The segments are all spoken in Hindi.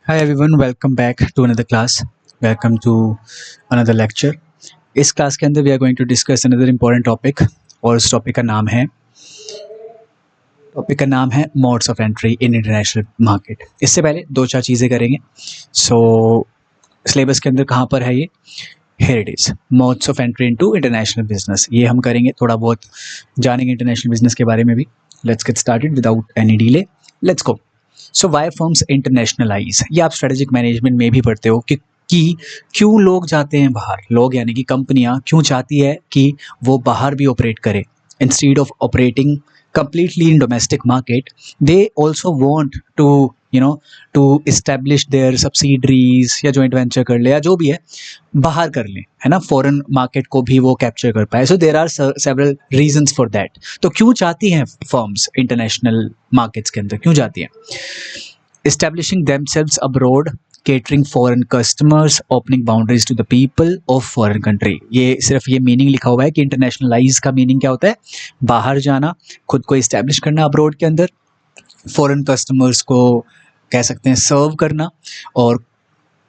Hi everyone, welcome back to another class. Welcome to another lecture. इस क्लास के अंदर we are going to discuss another important topic और उस टॉपिक का नाम है modes of entry in international market. इससे पहले दो चार चीज़ें करेंगे। सिलेबस के अंदर कहाँ पर है ये? Here it is, modes of entry into international business. ये हम करेंगे, थोड़ा बहुत जानेंगे इंटरनेशनल बिजनेस के बारे में भी। Let's get started without any delay, let's go. So why firms internationalize, ये आप स्ट्रेटेजिक मैनेजमेंट में भी पढ़ते हो कि क्यों लोग जाते हैं बाहर। लोग यानी कि कंपनियां क्यों चाहती है कि वो बाहर भी ऑपरेट करे instead of operating completely in domestic market. They also want to establish their subsidiaries या joint venture कर ले या जो भी है बाहर कर ले, है ना, फॉरेन मार्केट को भी वो कैप्चर कर पाए। So there are several reasons for that. तो क्यों चाहती हैं फर्म्स इंटरनेशनल मार्केट्स के अंदर, क्यों जाती हैं? Establishing themselves abroad, catering foreign customers, opening boundaries to the people of foreign country. ये सिर्फ ये मीनिंग लिखा हुआ है कि इंटरनेशनलाइज का मीनिंग क्या होता है? बाहर जाना, खुद को इस्टेब्लिश करना अब्रोड के अंदर, फॉरेन कस्टमर्स को कह सकते हैं सर्व करना, और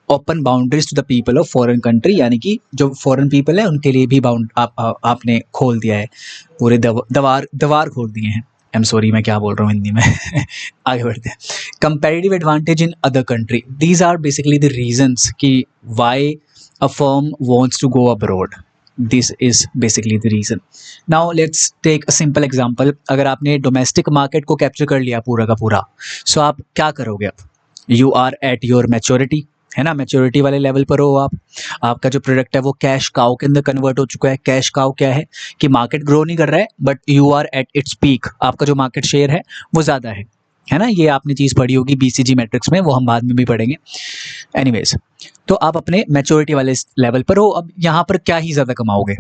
open boundaries to the people of foreign country, यानी कि जो फॉरेन पीपल है उनके लिए भी आपने खोल दिया है, पूरे दवार खोल दिए हैं। आई एम सॉरी, मैं क्या बोल रहा हूँ हिंदी में आगे बढ़ते हैं। Comparative advantage in other country, these are basically the reasons कि why a firm wants to go abroad. This is basically the reason. Now let's take a simple example. अगर आपने डोमेस्टिक मार्केट को कैप्चर कर लिया पूरा का पूरा, सो आप क्या करोगे? अब you are at your maturity, है ना, मैच्योरिटी वाले लेवल पर हो आप। आपका जो प्रोडक्ट है वो कैश काउ के अंदर कन्वर्ट हो चुका है। कैश काउ क्या है कि मार्केट ग्रो नहीं कर रहा है but you are at its peak, आपका जो मार्केट शेयर है वो ज़्यादा है ना। ये आपने चीज़ पढ़ी होगी BCG मैट्रिक्स में, वो हम बाद में भी पढ़ेंगे। एनीवेज, तो आप अपने मैच्योरिटी वाले लेवल पर हो। अब यहाँ पर क्या ही ज़्यादा कमाओगे?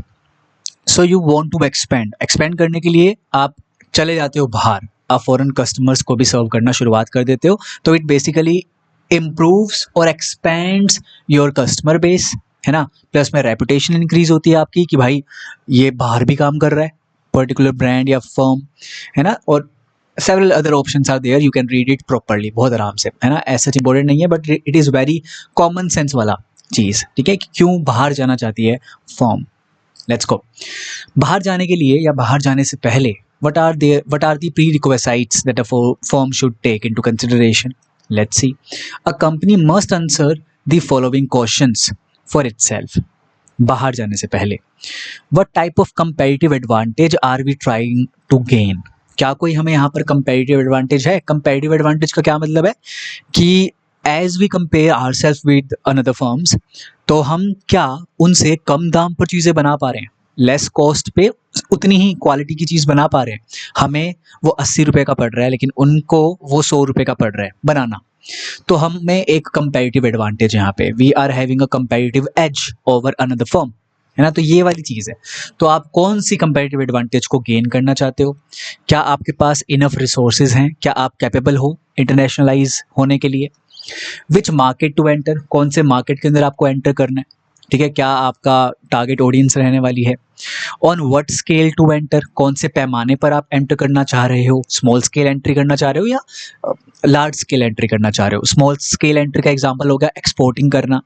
So you want to expand करने के लिए आप चले जाते हो बाहर, आप फॉरेन कस्टमर्स को भी सर्व करना शुरुआत कर देते हो। तो इट बेसिकली इम्प्रूव्स और एक्सपेंड्स योर कस्टमर बेस, है ना। प्लस में रेपुटेशन इंक्रीज होती है आपकी कि भाई ये बाहर भी काम कर रहा है पर्टिकुलर ब्रांड या फर्म, है ना। और several other options are there, you can read it properly बहुत आराम से, है ना। ऐसा इंपॉर्टेंट नहीं है but it is very common sense वाला चीज़, ठीक है, कि क्यों बाहर जाना चाहती है फर्म। Let's go. बाहर जाने के लिए या बाहर जाने से पहले what are the prerequisites that a firm should take into consideration? Let's see. A company must answer the following questions for itself. बाहर जाने से पहले what type of competitive advantage are we trying to gain? क्या कोई हमें यहाँ पर competitive advantage है? competitive advantage का क्या मतलब है कि as we compare ourselves with another firms, तो हम क्या उनसे कम दाम पर चीज़ें बना पा रहे हैं, लेस कॉस्ट पे उतनी ही क्वालिटी की चीज़ बना पा रहे हैं। हमें वो 80 रुपये का पड़ रहा है लेकिन उनको वो 100 रुपये का पड़ रहा है बनाना। तो हमें एक कंपेरेटिव एडवांटेज यहाँ पे, we are having a comparative edge over another firm, है ना। तो ये वाली चीज़ है। तो आप कौन सी कंपेरेटिव एडवांटेज को गेन करना चाहते हो? क्या आपके पास इनफ रिसोर्सेज हैं? क्या आप कैपेबल हो इंटरनेशनलाइज होने के लिए? विच मार्केट टू एंटर, कौन से मार्केट के अंदर आपको एंटर करना है, ठीक है, क्या आपका टारगेट ऑडियंस रहने वाली है? On what scale to enter, कौन से पैमाने पर आप एंटर करना चाह रहे हो? स्मॉल स्केल एंट्री करना चाह रहे हो या लार्ज स्केल एंट्री करना चाह रहे हो? स्मॉल स्केल एंट्री का एग्जांपल हो गया एक्सपोर्टिंग करना।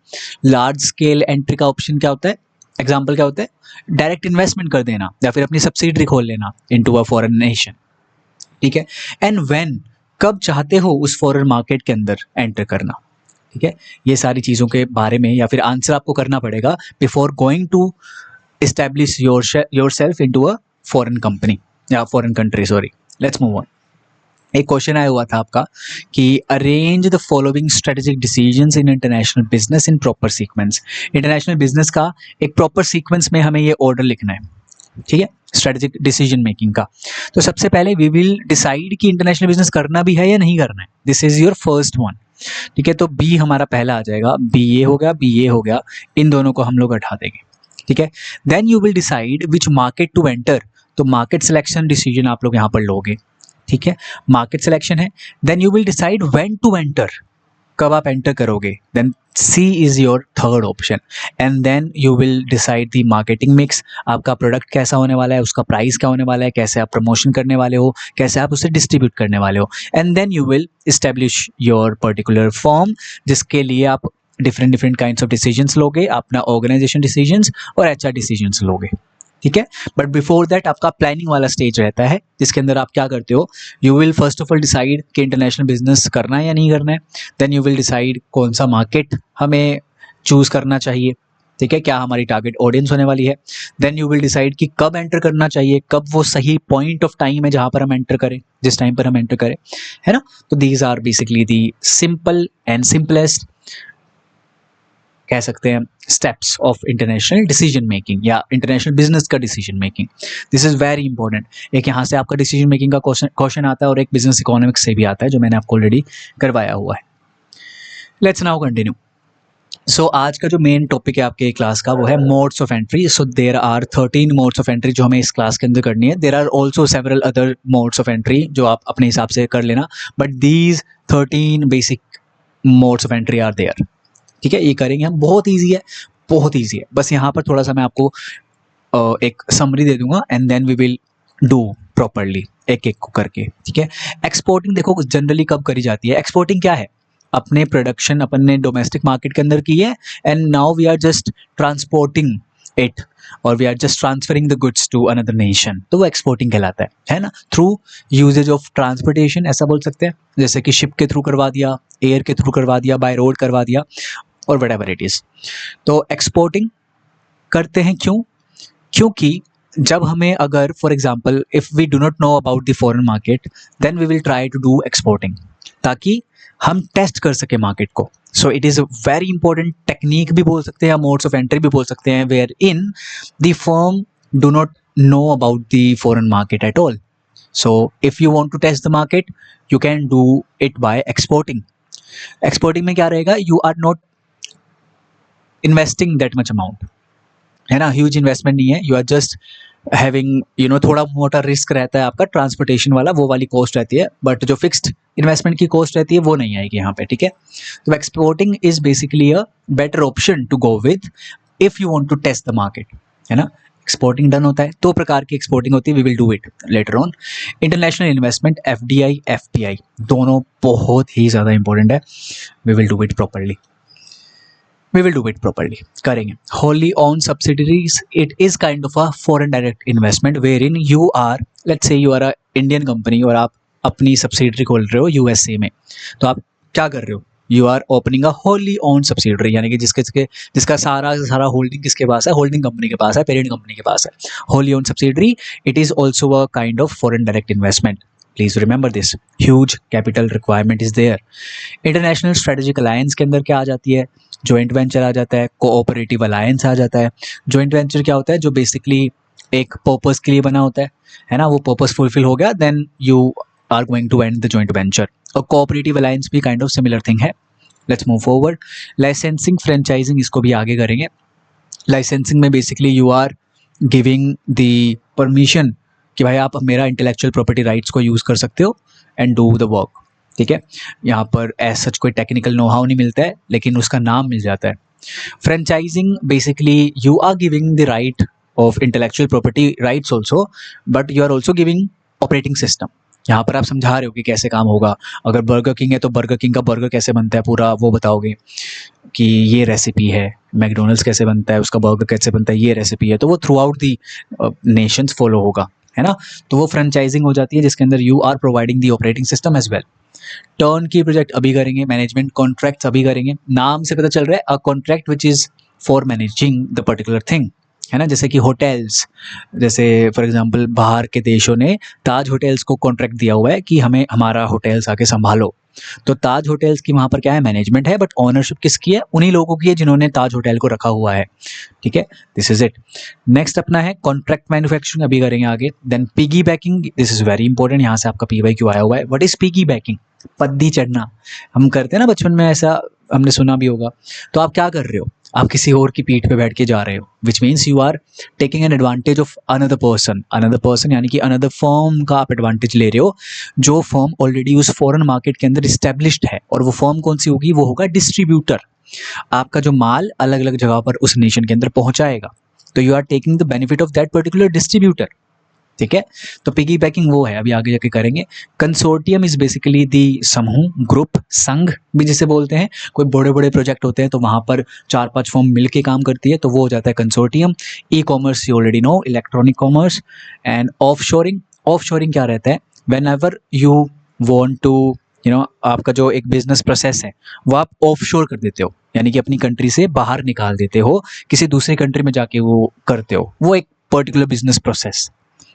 लार्ज स्केल एंट्री का ऑप्शन क्या होता है, एग्जांपल क्या होता है? डायरेक्ट इन्वेस्टमेंट कर देना या फिर अपनी सब्सिडरी खोल लेना इनटू अ फॉरेन नेशन, ठीक है। एंड व्हेन, कब चाहते हो उस फॉरेन मार्केट के अंदर एंटर करना, ठीक है। ये सारी चीज़ों के बारे में या फिर आंसर आपको करना पड़ेगा before going to establish yourself into a foreign company या foreign country, sorry. Let's move on. एक क्वेश्चन आया हुआ था आपका कि arrange the following strategic decisions in international business in proper sequence. International business का एक प्रॉपर सीक्वेंस में हमें ये ऑर्डर लिखना है, ठीक है, स्ट्रेटेजिक डिसीजन मेकिंग का। तो सबसे पहले वी विल डिसाइड कि इंटरनेशनल बिजनेस करना भी है या नहीं करना है। This is your first one, ठीक है। तो बी हमारा पहला आ जाएगा, बी ये हो गया, बी ये हो गया, इन दोनों को हम लोग हटा देंगे, ठीक है। Then you will decide which market to enter, तो मार्केट सिलेक्शन डिसीजन आप लोग यहाँ पर लोगे, ठीक है। मार्केट सिलेक्शन है। Then you will decide when to enter, कब आप एंटर करोगे, then C is your third option, and then you will decide the marketing mix, आपका प्रोडक्ट कैसा होने वाला है, उसका प्राइस क्या होने वाला है, कैसे आप प्रमोशन करने वाले हो, कैसे आप उसे डिस्ट्रीब्यूट करने वाले हो, and then you will establish your particular form, जिसके लिए आप different different kinds of decisions लोगे, अपना ऑर्गेनाइजेशन डिसीजंस और एचआर डिसीजंस लोगे, ठीक है। बट बिफोर दैट आपका प्लानिंग वाला स्टेज रहता है, जिसके अंदर आप क्या करते हो, you will first of all decide कि इंटरनेशनल बिजनेस करना है या नहीं करना है, देन यू विल डिसाइड कौन सा मार्केट हमें चूज करना चाहिए, ठीक है, क्या हमारी टारगेट ऑडियंस होने वाली है, देन यू विल डिसाइड कि कब एंटर करना चाहिए, कब वो सही पॉइंट ऑफ टाइम है जहां पर हम एंटर करें, जिस टाइम पर हम एंटर करें, है ना। तो these are basically the simple and simplest, कह सकते हैं, steps of international decision making या इंटरनेशनल बिजनेस का decision making. This is very important. एक यहाँ से आपका डिसीजन मेकिंग का क्वेश्चन आता है और एक बिजनेस इकोनॉमिक्स से भी आता है, जो मैंने आपको ऑलरेडी करवाया हुआ है। Let's now continue. सो आज का जो मेन टॉपिक है आपके क्लास का वो है modes of entry. So there are 13 modes of entry जो हमें इस क्लास के अंदर करनी है। There are also several other modes of entry जो आप अपने हिसाब से कर लेना, but these 13 basic modes of entry are there, ठीक है। ये करेंगे हम, बहुत ईजी है, बहुत ईजी है। बस यहाँ पर थोड़ा सा मैं आपको एक समरी दे दूंगा and then we will do properly एक एक को करके, ठीक है। एक्सपोर्टिंग देखो जनरली कब करी जाती है, एक्सपोर्टिंग क्या है, अपने प्रोडक्शन अपन ने डोमेस्टिक मार्केट के अंदर की है and now we are just transporting it और we are just transferring the goods to another nation, तो वो एक्सपोर्टिंग कहलाता है ना। थ्रू यूजेज ऑफ ट्रांसपोर्टेशन ऐसा बोल सकते हैं, जैसे कि शिप के थ्रू करवा दिया, एयर के थ्रू करवा दिया, बाय रोड करवा दिया और व्हाटएवर इट इज। तो एक्सपोर्टिंग करते हैं क्यों, क्योंकि जब हमें अगर for example if we do not know about the foreign market then we will try to do exporting, ताकि हम टेस्ट कर सके मार्केट को। So it is a very important technique भी बोल सकते हैं, मोड्स ऑफ एंट्री भी बोल सकते हैं, where in the firm do not know about the foreign market at all. So if you want to test the market you can do it by exporting. Exporting में क्या रहेगा, you are not investing that much amount, है ना, ह्यूज इन्वेस्टमेंट नहीं है, you are just having you know, थोड़ा मोटा रिस्क रहता है आपका ट्रांसपोर्टेशन वाला, वो वाली कॉस्ट रहती है, बट जो फिक्स्ड इन्वेस्टमेंट की कॉस्ट रहती है वो नहीं आएगी यहाँ पे, ठीक है। तो exporting is basically a better option to go with if you want to test the market, है ना। एक्सपोर्टिंग डन होता है, दो प्रकार की एक्सपोर्टिंग होती है, we will do it later on. International investment FDI FPI दोनों बहुत ही ज़्यादा इंपॉर्टेंट है, we will do it properly, we will do it properly, करेंगे। wholly owned subsidiaries, it is kind of a foreign direct investment wherein you are, let's say you are a Indian company और आप अपनी सब्सिडरी खोल रहे हो यूएसए में, तो आप क्या कर रहे हो, you are opening a wholly owned subsidiary, यानी कि जिसका सारा होल्डिंग किसके पास है, होल्डिंग कंपनी के पास है, पेरेंट कंपनी के पास है। wholly owned subsidiary, it is also a kind of foreign direct investment, please remember this, huge capital requirement is there। International strategic alliance के अंदर क्या आ जाती है, जॉइंट वेंचर आ जाता है, कोऑपरेटिव अलायंस आ जाता है। जॉइंट वेंचर क्या होता है, जो बेसिकली एक पर्पस के लिए बना होता है ना, वो पर्पस फुलफिल हो गया then you are going to end the joint venture. और कोऑपरेटिव अलायंस भी काइंड ऑफ सिमिलर थिंग है। Let's move forward. Licensing franchising, इसको भी आगे करेंगे। लाइसेंसिंग में basically you are giving the permission कि भाई आप मेरा इंटेलेक्चुअल प्रॉपर्टी राइट्स को यूज़ कर सकते हो एंड डू द वर्क, ठीक है। यहाँ पर एज सच कोई टेक्निकल नो हाउ नहीं मिलता है, लेकिन उसका नाम मिल जाता है। Franchising basically you are giving the right of intellectual property rights also, but you are also giving operating system. यहाँ पर आप समझा रहे हो कि कैसे काम होगा। अगर बर्गर किंग है तो बर्गर किंग का बर्गर कैसे बनता है पूरा वो बताओगे कि ये रेसिपी है। मैकडोनल्ड्स कैसे बनता है, उसका बर्गर कैसे बनता है, ये रेसिपी है। तो वो through out the Nations follow होगा, है ना। तो वो फ्रेंचाइजिंग हो जाती है जिसके अंदर you are providing the operating system as well. Turnkey project अभी करेंगे, मैनेजमेंट कॉन्ट्रैक्ट्स अभी करेंगे। नाम से पता चल रहा है a contract which is for managing the particular thing, है ना। जैसे कि होटल्स, जैसे फॉर एग्जांपल बाहर के देशों ने ताज होटल्स को कॉन्ट्रैक्ट दिया हुआ है कि हमें हमारा होटल्स आके संभालो। तो ताज होटल्स की वहाँ पर क्या है, मैनेजमेंट है, बट ओनरशिप किसकी है, उन्हीं लोगों की है जिन्होंने ताज होटल को रखा हुआ है, ठीक है। This is it. नेक्स्ट अपना है कॉन्ट्रैक्ट मैन्युफैक्चरिंग, अभी करेंगे आगे। Then piggybacking, this is very important, यहाँ से आपका PYQ आया हुआ है। व्हाट इज पिगी बैकिंग, पद्दी चढ़ना हम करते हैं ना बचपन में, ऐसा हमने सुना भी होगा। तो आप क्या कर रहे हो, आप किसी और की पीठ पे बैठ के जा रहे हो, which means you are taking an advantage of another person यानी कि अनदर फर्म का आप एडवांटेज ले रहे हो, जो फर्म ऑलरेडी उस फॉरेन मार्केट के अंदर इस्टेब्लिश्ड है। और वो फर्म कौन सी होगी? वो होगा डिस्ट्रीब्यूटर, आपका जो माल अलग अलग जगह पर उस नेशन के अंदर पहुंचाएगा। तो you are taking the benefit of that particular distributor, ठीक है। तो पिगी बैकिंग वो है, अभी आगे जाके करेंगे। कंसोर्टियम इज बेसिकली दी समूह, ग्रुप, संघ भी जिसे बोलते हैं। कोई बड़े बड़े प्रोजेक्ट होते हैं तो वहां पर 4-5 फर्म मिलके काम करती है, तो वो हो जाता है consortium. E commerce you already know, electronic commerce. And offshoring, offshoring क्या रहता है? Whenever you want to आपका जो एक बिजनेस प्रोसेस है वो आप ऑफशोर कर देते हो, यानी कि अपनी कंट्री से बाहर निकाल देते हो, किसी दूसरी कंट्री में जाके वो करते हो, वो एक पर्टिकुलर बिजनेस प्रोसेस।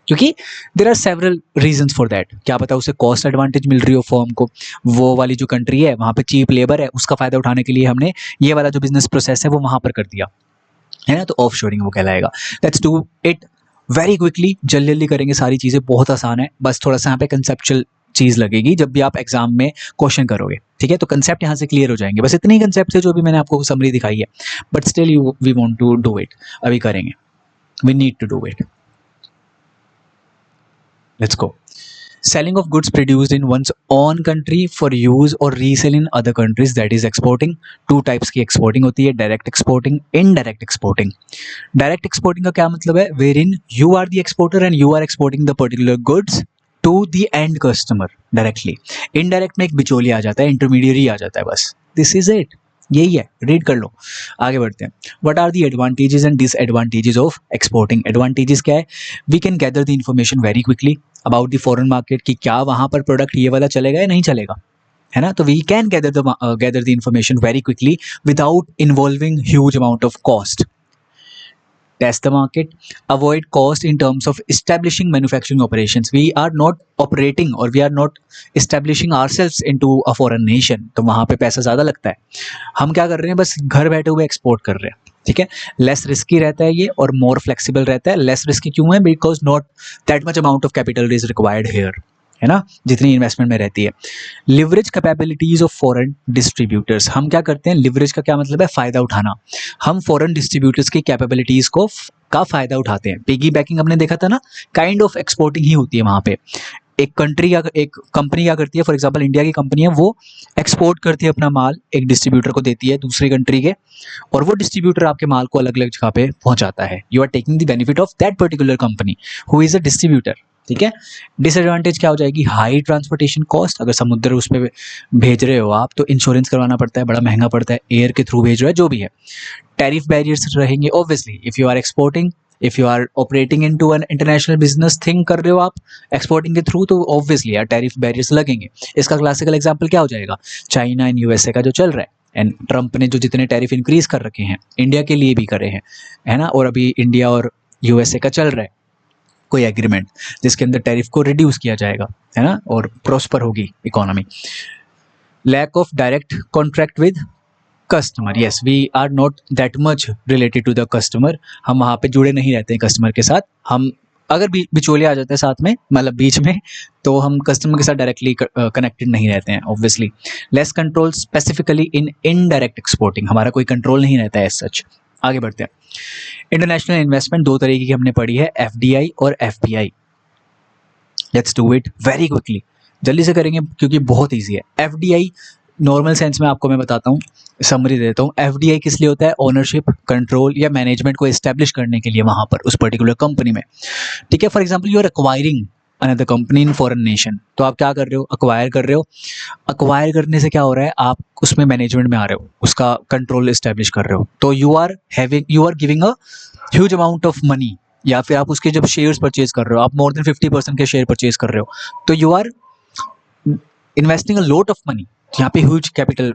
क्योंकि there are several reasons for that. क्या पता उसे कॉस्ट एडवांटेज मिल रही हो फर्म को, वो वाली जो कंट्री है वहाँ पे चीप लेबर है, उसका फायदा उठाने के लिए हमने ये वाला जो बिजनेस प्रोसेस है वो वहाँ पर कर दिया है ना, तो ऑफशोरिंग वो कहलाएगा। Let's do it very quickly, जल्दी जल्दी करेंगे सारी चीज़ें, बहुत आसान है। बस थोड़ा सा यहाँ पे कंसेप्चुअल चीज़ लगेगी जब भी आप एग्जाम में क्वेश्चन करोगे, ठीक है। तो कंसेप्ट यहाँ से क्लियर हो जाएंगे, बस इतने ही कंसेप्ट है जो भी मैंने आपको समरी दिखाई है, but still you we want to do it, अभी करेंगे, we need to do it. Let's go. Selling of goods produced in one's own country for use or resale in other countries, that is exporting. Two types की exporting होती है, direct exporting, indirect exporting. Direct exporting का क्या मतलब है? Wherein you are the exporter and you are exporting the particular goods to the end customer directly. Indirect में एक बिचौलिया आ जाता है, इंटरमीडियरी आ जाता है, बस दिस इज इट, यही है, रीड कर लो। आगे बढ़ते हैं। What are the advantages and disadvantages of exporting? Advantages क्या है? We can gather the information very quickly about the foreign market, कि क्या वहाँ पर प्रोडक्ट ये वाला चलेगा या नहीं चलेगा, है ना। तो we can gather the information very quickly without involving huge amount of cost. Test the market, avoid cost in terms of establishing manufacturing operations. We are not operating or we are not establishing ourselves into a foreign nation, तो वहाँ पे पैसा ज़्यादा लगता है। हम क्या कर रहे हैं? बस घर बैठे हुए एक्सपोर्ट कर रहे हैं, ठीक है। लेस रिस्की रहता है ये और मोर फ्लेक्सिबल रहता है। लेस रिस्की क्यों है? Because not that much amount of capital is required here, है ना, जितनी इन्वेस्टमेंट में रहती है। Leverage capabilities of foreign distributors, हम क्या करते हैं? लिवरेज का क्या मतलब है? फायदा उठाना। हम फॉरेन डिस्ट्रीब्यूटर्स की कैपेबिलिटीज का फायदा उठाते हैं। पिगी बैकिंग हमने देखा था ना, काइंड ऑफ एक्सपोर्टिंग ही होती है वहाँ पे। एक कंट्री या एक कंपनी क्या करती है? फॉर एग्जांपल इंडिया की कंपनी है, वो एक्सपोर्ट करती है अपना माल, एक डिस्ट्रीब्यूटर को देती है दूसरी कंट्री के, और वो डिस्ट्रीब्यूटर आपके माल को अलग अलग जगह पे पहुंचाता है। You are taking the benefit of that particular company who is a distributor, ठीक है। डिसएडवांटेज क्या हो जाएगी? High transportation cost. अगर समुद्र उस पर भेज रहे हो आप तो इंश्योरेंस करवाना पड़ता है, बड़ा महंगा पड़ता है। एयर के थ्रू भेज रहे हो, जो भी है। टैरिफ बैरियर्स रहेंगे obviously. If you are exporting, if you are operating into an international business thing कर रहे हो आप एक्सपोर्टिंग के थ्रू, तो ऑब्वियसली यार टैरिफ बैरियर्स लगेंगे। इसका क्लासिकल एग्जाम्पल क्या हो जाएगा? चाइना एंड यूएसए का जो चल रहा है, एंड ट्रंप ने जो जितने टैरिफ इंक्रीज कर रखे हैं, इंडिया के लिए भी करे हैं, है ना। और अभी इंडिया और यूएसए का चल रहा है कोई एग्रीमेंट जिसके अंदर टैरिफ को रिड्यूस किया जाएगा, है ना, और प्रॉस्पर होगी economy. Lack of direct contract with customer, yes we are not that much related to the customer. हम वहाँ पे जुड़े नहीं रहते हैं कस्टमर के साथ। हम अगर बिचौलिया आ जाते हैं साथ में, मतलब बीच में, तो हम कस्टमर के साथ डायरेक्टली कनेक्टेड नहीं रहते हैं obviously. Less control specifically in indirect exporting, हमारा कोई कंट्रोल नहीं रहता है एज सच। आगे बढ़ते हैं। इंटरनेशनल इन्वेस्टमेंट दो तरीके की हमने पढ़ी है, एफडीआई और FPI. Let's do it very quickly, जल्दी से करेंगे क्योंकि बहुत ईजी है। एफडीआई नॉर्मल सेंस में आपको मैं बताता हूँ, समरी देता हूँ। एफडीआई किस लिए होता है? ओनरशिप, कंट्रोल या मैनेजमेंट को एस्टेब्लिश करने के लिए वहाँ पर उस पर्टिकुलर कंपनी में, ठीक है। For example you are acquiring another company in foreign nation, तो आप क्या कर रहे हो? अक्वायर कर रहे हो। अक्वायर करने से क्या हो रहा है? आप उसमें मैनेजमेंट में आ रहे हो, उसका कंट्रोल एस्टेब्लिश कर रहे हो, तो you are giving a huge amount of money. या फिर आप उसके जब शेयर्स परचेज कर रहे हो, आप मोर देन 50% के शेयर परचेज कर रहे हो, तो you are investing a lot of money. यहाँ पे ह्यूज कैपिटल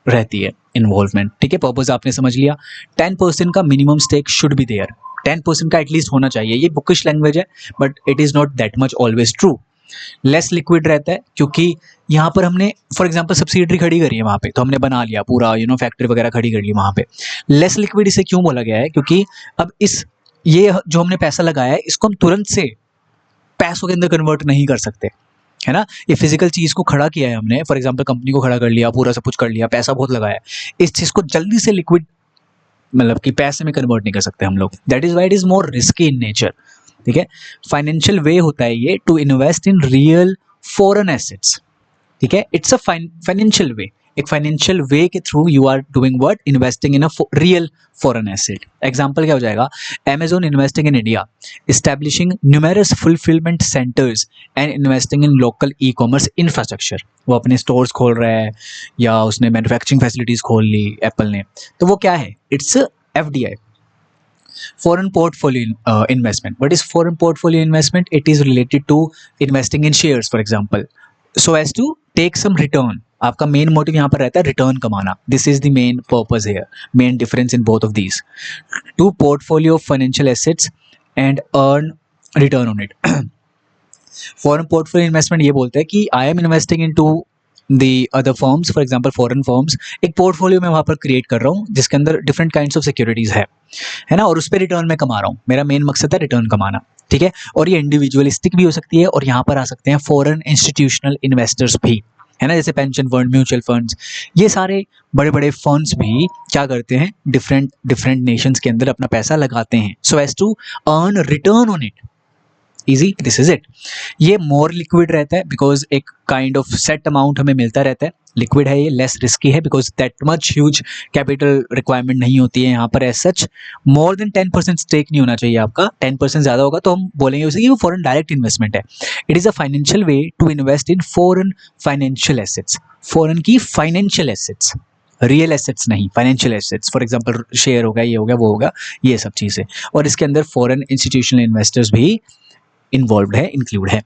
रहती है इन्वॉल्वमेंट, ठीक है। पर्पज आपने समझ लिया। 10% का minimum stake should be there, 10% का एटलीस्ट होना चाहिए। ये बुकिश लैंग्वेज है but it is not that much always true. Less liquid रहता है क्योंकि यहाँ पर हमने फॉर एग्जांपल सब्सिडरी खड़ी करी है वहाँ पे, तो हमने बना लिया पूरा फैक्ट्री वगैरह खड़ी कर ली वहाँ पे। लेस लिक्विड इसे क्यों बोला गया है? क्योंकि अब ये जो हमने पैसा लगाया है, इसको हम तुरंत से पैसों के अंदर कन्वर्ट नहीं कर सकते, है ना। ये फिजिकल चीज़ को खड़ा किया है हमने, फॉर एग्जांपल कंपनी को खड़ा कर लिया, पूरा सब कुछ कर लिया, पैसा बहुत लगाया है। इस चीज़ को जल्दी से लिक्विड मतलब कि पैसे में कन्वर्ट नहीं कर सकते हम लोग, that is why it is more risky in nature. ठीक है, फाइनेंशियल वे होता है ये to invest in real foreign assets. ठीक है, इट्स अ फाइनेंशियल वे, एक फाइनेंशियल वे के through you are doing what, investing in a real foreign asset. Example क्या हो जाएगा, Amazon investing in India, establishing numerous fulfilment centres and investing in local e commerce infrastructure. वो अपने स्टोर्स खोल रहा है या उसने मैन्युफैक्चरिंग फैसिलिटीज खोल ली एप्पल ने, तो वो क्या है, it's FDI, foreign portfolio investment. What is foreign portfolio investment? It is related to investing in shares, for example, so as to take some return. आपका मेन मोटिव यहाँ पर रहता है रिटर्न कमाना. This is the main purpose here, main difference in both of these. To portfolio financial assets and earn return on it. Foreign portfolio investment ये बोलते हैं कि I am investing in to the other firms, for example foreign firms, एक पोर्टफोलियो में वहाँ पर क्रिएट कर रहा हूँ जिसके अंदर डिफरेंट काइंड्स ऑफ सिक्योरिटीज है ना, और उस पर रिटर्न में कमा रहा हूँ. मेरा मेन मकसद है रिटर्न कमाना. ठीक है, और ये इंडिविजुअलिस्टिक भी हो सकती है और यहाँ पर आ सकते हैं फॉरेन इंस्टीट्यूशनल इन्वेस्टर्स भी, है ना, जैसे पेंशन फंड, म्यूचुअल फंड्स, ये सारे बड़े बड़े फंड्स भी क्या करते हैं, डिफरेंट नेशंस के अंदर अपना पैसा लगाते हैं so as to earn return on it. Easy, this is it. ये मोर लिक्विड रहता है बिकॉज एक काइंड ऑफ सेट अमाउंट हमें मिलता रहता है. लिक्विड है ये, लेस रिस्की है because that much huge capital requirement नहीं होती है यहाँ पर. As such more than 10% stake नहीं होना चाहिए आपका. 10% ज़्यादा होगा तो हम बोलेंगे उसे कि वो फॉरेन डायरेक्ट इन्वेस्टमेंट है. It is a financial way to invest in foreign financial assets. Foreign की फाइनेंशियल एसेट्स, रियल एसेट्स नहीं, financial assets. For example share हो गया, ये हो गया, वो होगा, ये सब चीज़ें. और इसके अंदर फॉरेन इंस्टीट्यूशनल इन्वेस्टर्स भी इन्वॉल्व है, इंक्लूड है.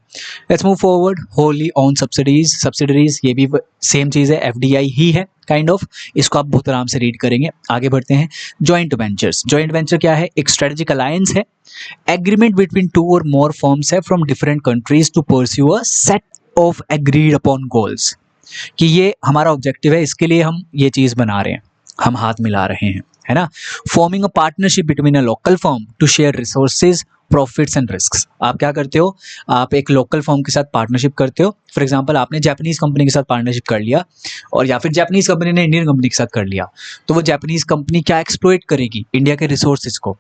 Let's move forward. Wholly owned subsidiaries, ये भी सेम चीज़ है, FDI ही है काइंड ऑफ. इसको आप बहुत आराम से रीड करेंगे. आगे बढ़ते हैं. Joint ventures. जॉइंट वेंचर क्या है, एक स्ट्रेटेजिक अलायंस है, एग्रीमेंट बिटवीन 2 और मोर फर्म्स है from different countries to pursue a set of agreed upon goals. कि ये हमारा ऑब्जेक्टिव है, इसके लिए हम ये चीज़ बना रहे हैं, हम हाथ मिला रहे हैं, है ना. Forming a partnership between a local firm to share resources, profits and risks. आप क्या करते हो, आप एक लोकल फर्म के साथ पार्टनरशिप करते हो. फॉर एग्जांपल आपने जापानीज कंपनी के साथ पार्टनरशिप कर लिया, और या फिर जापानीज कंपनी ने इंडियन कंपनी के साथ कर लिया, तो वो जापानीज कंपनी क्या एक्सप्लॉइट करेगी, इंडिया के रिसोर्सेज को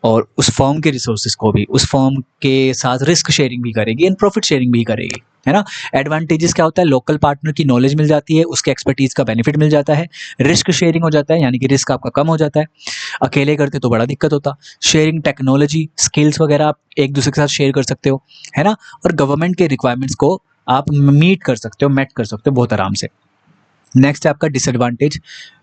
और उस फर्म के रिसोर्सेज को भी. उस फर्म के साथ रिस्क शेयरिंग भी करेगी एंड प्रॉफिट शेयरिंग भी करेगी, है ना. एडवांटेजेस क्या होता है, लोकल पार्टनर की नॉलेज मिल जाती है, उसके एक्सपर्टीज का बेनिफिट मिल जाता है, रिस्क शेयरिंग हो जाता है, यानी कि रिस्क आपका कम हो जाता है. अकेले करते तो बड़ा दिक्कत होता. शेयरिंग टेक्नोलॉजी, स्किल्स वगैरह आप एक दूसरे के साथ शेयर कर सकते हो, है ना. और गवर्नमेंट के रिक्वायरमेंट्स को आप मीट कर सकते हो, मेट कर सकते हो बहुत आराम से. नेक्स्ट है आपका डिसएडवांटेज.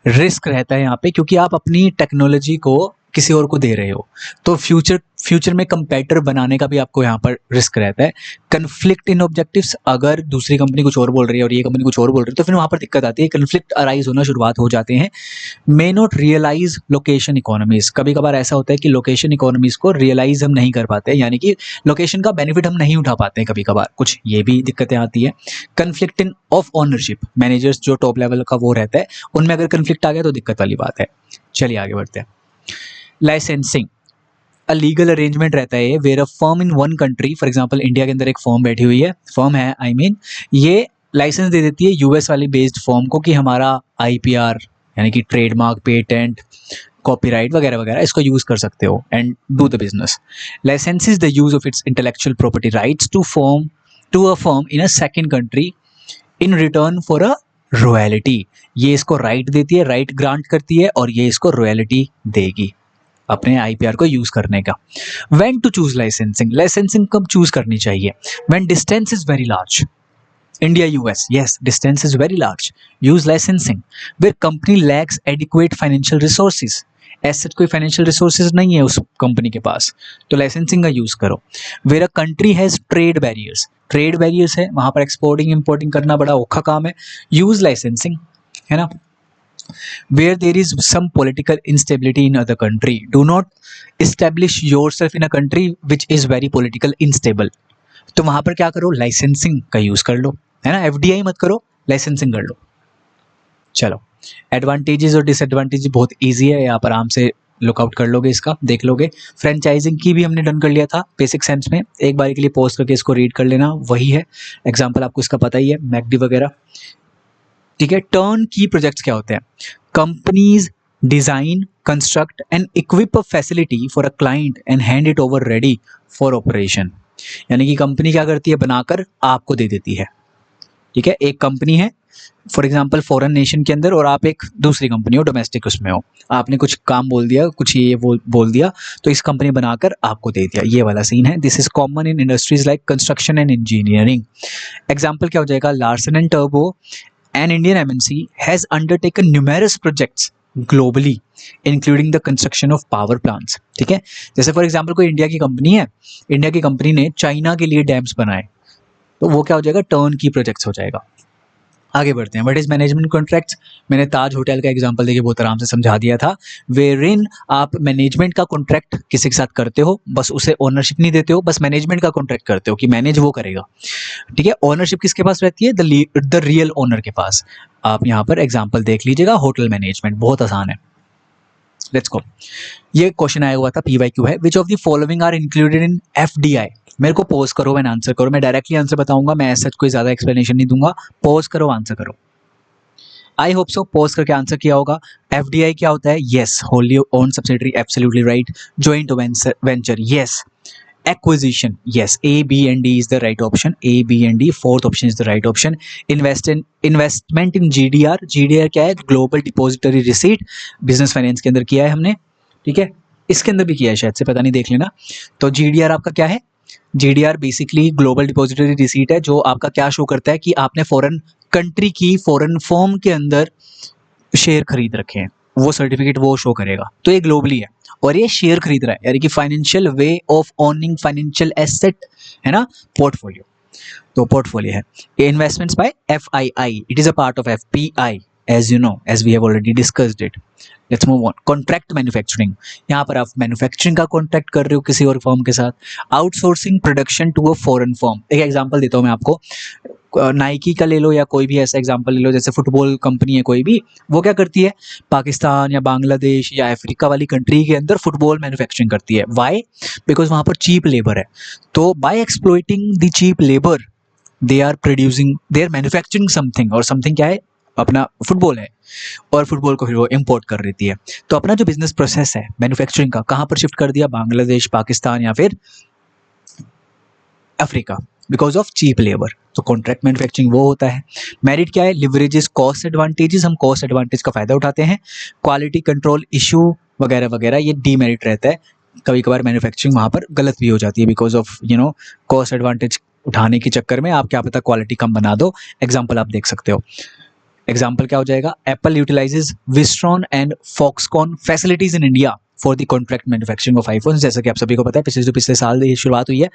रिस्क रहता है यहाँ पे, क्योंकि आप अपनी टेक्नोलॉजी को किसी और को दे रहे हो, तो फ्यूचर में कंपेटिटर बनाने का भी आपको यहाँ पर रिस्क रहता है. कन्फ्लिक्ट इन ऑब्जेक्टिव्स. अगर दूसरी कंपनी कुछ और बोल रही है और ये कंपनी कुछ और बोल रही है तो फिर वहाँ पर दिक्कत आती है, कन्फ्लिक्ट अराइज होना शुरुआत हो जाते हैं. May not realise location economies. कभी कभार ऐसा होता है कि लोकेशन इकोनॉमीज को रियलाइज हम नहीं कर पाते, यानी कि लोकेशन का बेनिफिट हम नहीं उठा पाते हैं कभी कभार, कुछ ये भी दिक्कतें आती है. Conflict in of ownership. Managers जो टॉप लेवल का वो रहता है, उनमें अगर कन्फ्लिक्ट आ गया तो दिक्कत वाली बात है. चलिए आगे बढ़ते हैं. लाइसेंसिंग. अ लीगल अरेंजमेंट रहता है where a firm in one country, for example India के अंदर एक फर्म बैठी हुई है, फर्म है आई मीन, ये लाइसेंस दे देती है US वाली बेस्ड फर्म को कि हमारा IPR यानी कि ट्रेडमार्क, पेटेंट, कॉपीराइट वगैरह वगैरह इसको यूज कर सकते हो and do the business. Licence is the use of its intellectual property rights to a firm in a second country in return for a royalty. ये इसको राइट देती है, राइट ग्रांट करती है, और ये इसको रॉयल्टी देगी अपने IPR को यूज करने का. When to choose licensing. Licensing कब चूज करनी चाहिए, when distance is very large. India US, yes, distance is very large. Use licensing. Where company lacks adequate financial resources. ऐसे कोई फाइनेंशियल रिसोर्सेज नहीं है उस कंपनी के पास, तो लाइसेंसिंग का यूज करो. Where a country has trade barriers. Trade barriers है, वहां पर एक्सपोर्टिंग इंपोर्टिंग करना बड़ा औखा काम है. यूज लाइसेंसिंग, है ना. Where there is some political instability in other country, do not establish yourself in a country which is very political unstable. तो वहां पर क्या करो, लाइसेंसिंग का यूज कर लो, है ना. FDI मत करो, लाइसेंसिंग कर लो. चलो, एडवांटेजेस और डिसएडवांटेजेस बहुत इजी है, यहाँ पर आराम से लुकआउट कर लोगे, इसका देख लोगे. फ्रेंचाइजिंग की भी हमने डन कर लिया था बेसिक सेंस में, एक बार के लिए पॉज करके इसको रीड कर लेना, वही है. एग्जाम्पल आपको इसका पता ही है, मैकडी वगैरह. ठीक है. टर्न की प्रोजेक्ट्स क्या होते हैं, companies design, construct and equip a facility for a client and hand it over ready for operation. यानी कि कंपनी क्या करती है, बनाकर आपको दे देती है। ठीक है, एक कंपनी है फॉर एग्जांपल फॉरेन नेशन के अंदर और आप एक दूसरी कंपनी हो डोमेस्टिक उसमें हो, आपने कुछ काम बोल दिया, कुछ ये बोल दिया, तो इस कंपनी बनाकर आपको दे दिया, ये वाला सीन है। This is common in industries like construction and engineering. Example क्या हो जाएगा, Larsen and turbo an Indian MNC has undertaken numerous projects globally including the construction of power plants. ठीक है, जैसे फॉर एग्जाम्पल कोई इंडिया की कंपनी है, इंडिया की कंपनी ने चाइना के लिए डैम्स बनाए, तो वो क्या हो जाएगा, टर्न की प्रोजेक्ट्स हो जाएगा। आगे बढ़ते हैं, व्हाट इज मैनेजमेंट कॉन्ट्रैक्ट्स। मैंने ताज होटल का एग्जांपल देखिए बहुत आराम से समझा दिया था, वेरिन आप मैनेजमेंट का कॉन्ट्रैक्ट किसी के साथ करते हो, बस उसे ओनरशिप नहीं देते हो, बस मैनेजमेंट का कॉन्ट्रैक्ट करते हो कि मैनेज वो करेगा। ठीक है, ओनरशिप किसके पास रहती है, द रियल ओनर के पास। आप यहाँ पर एग्जाम्पल देख लीजिएगा, होटल मैनेजमेंट बहुत आसान है। लेट्स गो, ये क्वेश्चन आया हुआ था, पीवाईक्यू है, which of the following are included in FDI. मेरे को पॉज करो एंड आंसर करो, मैं डायरेक्टली आंसर बताऊंगा, मैं ऐसा कोई ज्यादा एक्सप्लेनेशन नहीं दूंगा, पॉज करो आंसर करो। आई होप सो पॉज करके आंसर किया होगा। एफडीआई क्या होता है, yes Holi own subsidiary, absolutely right. Joint venture, yes. Acquisition, yes, A, B and D is the right option. A, B and D, fourth option is the right option. Investment in GDR, GDR क्या है, global depository receipt, business finance के अंदर किया है हमने। ठीक है, इसके अंदर भी किया है शायद से, पता नहीं, देख लेना। तो GDR आपका क्या है, GDR basically global depository receipt है, जो आपका क्या शो करता है कि आपने फॉरेन कंट्री की फॉरेन फर्म के अंदर शेयर खरीद रखे हैं, वो सर्टिफिकेट वो शो करेगा। तो ये ग्लोबली है और ये शेयर खरीद रहा है, यानी कि financial way of owning financial asset है ना, पोर्टफोलियो। तो पोर्टफोलियो है। ये investments by FII, it is a part of FPI as you know, as we have already discussed it. Let's move on. Contract manufacturing, यहाँ पर आप मैन्युफैक्चरिंग का कॉन्ट्रैक्ट कर रहे हो किसी और फर्म के साथ। Outsourcing production to a foreign firm, एक एग्जांपल देता हूँ मैं आपको, नाइकी का ले लो या कोई भी ऐसा एग्जांपल ले लो, जैसे फुटबॉल कंपनी है कोई भी, वो क्या करती है, पाकिस्तान या बांग्लादेश या अफ्रीका वाली कंट्री के अंदर फुटबॉल मैन्युफैक्चरिंग करती है। वाई, बिकॉज वहाँ पर चीप लेबर है। तो by exploiting the cheap labour they are producing, they are manufacturing something, और समथिंग क्या है, अपना फुटबॉल है, और फुटबॉल को फिर वो इंपोर्ट कर देती है। तो अपना जो बिजनेस प्रोसेस है मैन्युफैक्चरिंग का, कहाँ पर शिफ्ट कर दिया, बांग्लादेश, पाकिस्तान या फिर Africa, because of cheap labour. तो कॉन्ट्रैक्ट मैन्युफैक्चरिंग वो होता है। मेरिट क्या है, लिवरेजेस कॉस्ट एडवांटेजेस, हम कॉस्ट एडवांटेज का फायदा उठाते हैं। क्वालिटी कंट्रोल इशू वगैरह वगैरह, ये डीमेरिट रहता है। कभी कभार मैन्युफैक्चरिंग वहाँ पर गलत भी हो जाती है, बिकॉज ऑफ कॉस्ट एडवांटेज उठाने के चक्कर में आप क्या पता क्वालिटी कम बना दो। एग्जाम्पल आप देख सकते हो, एग्जाम्पल क्या हो जाएगा, Apple utilises Wistron and Foxconn facilities in India for the contract manufacturing of iPhone. जैसा कि आप सभी को पता है, पिछले साल ये शुरुआत हुई है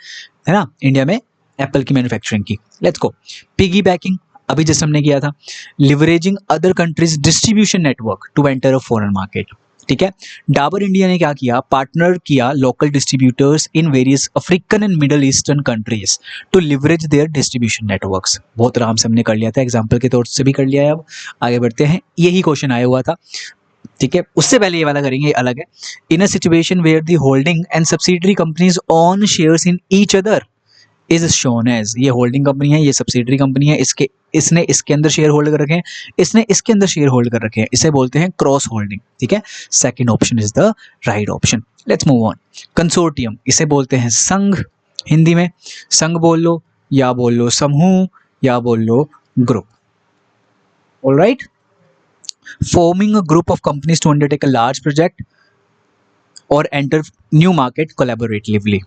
ना, इंडिया में एप्पल की मैन्युफैक्चरिंग की। लेट्स गो, पिगी बैकिंग, अभी जैसे हमने किया था। Leveraging other countries distribution network to enter a foreign market. ठीक है, डाबर इंडिया ने क्या किया, पार्टनर किया local distributors in various African and Middle Eastern countries to leverage their distribution networks. बहुत आराम से हमने कर लिया था, एग्जाम्पल के तौर से भी कर लिया है। अब आगे बढ़ते हैं, यही क्वेश्चन आया हुआ था। ठीक है, उससे पहले ये वाला करेंगे, ये अलग है। In a situation where the holding and subsidiary companies on shares in each other is shown as, ये होल्डिंग कंपनी है, ये सब्सिडरी कंपनी है, इसने इसके अंदर शेयर होल्ड कर रखे हैं, इसने इसके अंदर शेयर होल्ड कर रखे हैं, इसे बोलते हैं क्रॉस होल्डिंग। ठीक है, second option is the right option. Let's move on. Consortium, इसे बोलते हैं संघ, हिंदी में संघ बोल लो या बोल लो समूह या बोल लो group. Alright, forming a group of companies to undertake a large project or enter new market collaboratively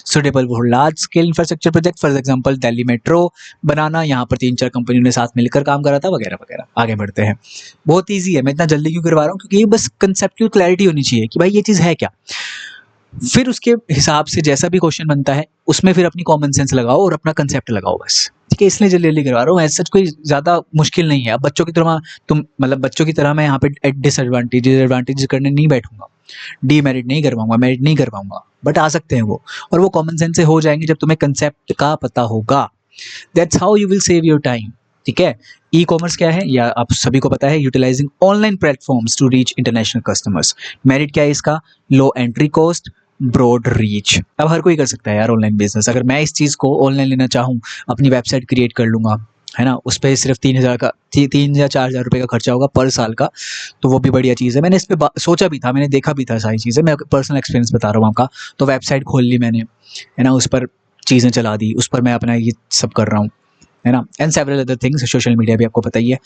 suitable for large scale infrastructure project, for example Delhi metro बनाना, यहाँ पर 3-4 कंपनियों ने साथ मिलकर काम करा था वगैरह वगैरह। आगे बढ़ते हैं, बहुत ईजी है, मैं इतना जल्दी क्यों करवा रहा हूँ, क्योंकि ये बस कंसेप्चुअल क्लैरिटी होनी चाहिए कि भाई ये चीज़ है क्या। फिर उसके हिसाब से जैसा भी क्वेश्चन बनता है उसमें फिर अपनी कॉमन सेंस लगाओ और अपना कंसेप्ट लगाओ बस। ठीक है, इसलिए जल्दी जल्दी करवा रहा हूँ, ऐसा कोई ज़्यादा मुश्किल नहीं है। अब बच्चों की तरह मतलब बच्चों की तरह मैं यहाँ पे डिसएडवांटेज करने नहीं बैठूंगा, डीमेरिट नहीं करवाऊंगा, मेरिट नहीं करवाऊंगा, बट आ सकते हैं वो, और वो कॉमन सेंस से हो जाएंगे जब तुम्हें कंसेप्ट का पता होगा। That's how you will save your time. ठीक है, ई कॉमर्स क्या है, या आप सभी को पता है, utilising online platforms to reach international customers. Merit क्या है इसका, low entry cost, broad reach. अब हर कोई कर सकता है यार ऑनलाइन बिजनेस। अगर मैं इस चीज़ को ऑनलाइन लेना चाहूँ, अपनी वेबसाइट क्रिएट कर लूँगा, है ना, उस पर सिर्फ 3,000 का 3 या 4 हज़ार रुपये का खर्चा होगा पर साल का, तो वो भी बढ़िया चीज़ है। मैंने इस पर सोचा भी था, मैंने देखा भी था सारी चीज़ें, मैं पर्सनल एक्सपीरियंस बता रहा हूँ आपका। तो वेबसाइट खोल ली मैंने, है ना, उस पर चीज़ें चला दी, उस पर मैं अपना ये सब कर रहा हूँ, है ना, and several other things. Social media भी आपको पता ही है।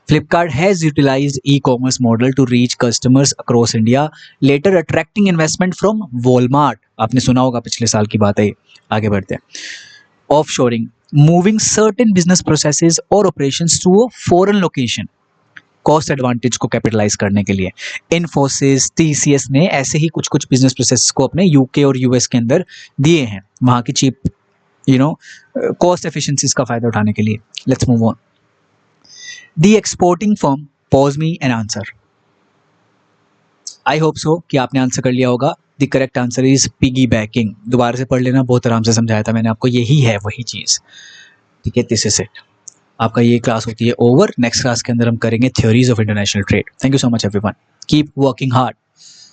Flipkart has utilised e-commerce model to reach customers across India, later attracting investment from Walmart. आपने सुना होगा, पिछले साल की बात है ये। आगे बढ़ते हैं। Offshoring, moving certain business processes और operations to a foreign location, cost advantage को कैपिटलाइज करने के लिए। इन्फोसिस, टीसीएस ने ऐसे ही कुछ कुछ बिजनेस प्रोसेस को अपने यूके और यूएस के अंदर दिए हैं, वहाँ की चीप कॉस्ट एफिशिएंसीज का फायदा उठाने के लिए। Let's move on. The exporting firm, pause me an answer. I hope so कि आपने आंसर कर लिया होगा। The correct answer is piggy banking. दोबारा से पढ़ लेना, बहुत आराम से समझाया था मैंने आपको, यही है वही चीज़, ठीक है। This is it. आपका ये क्लास होती है ओवर। नेक्स्ट क्लास के अंदर हम करेंगे theories of international trade. Thank you so much everyone, keep working hard.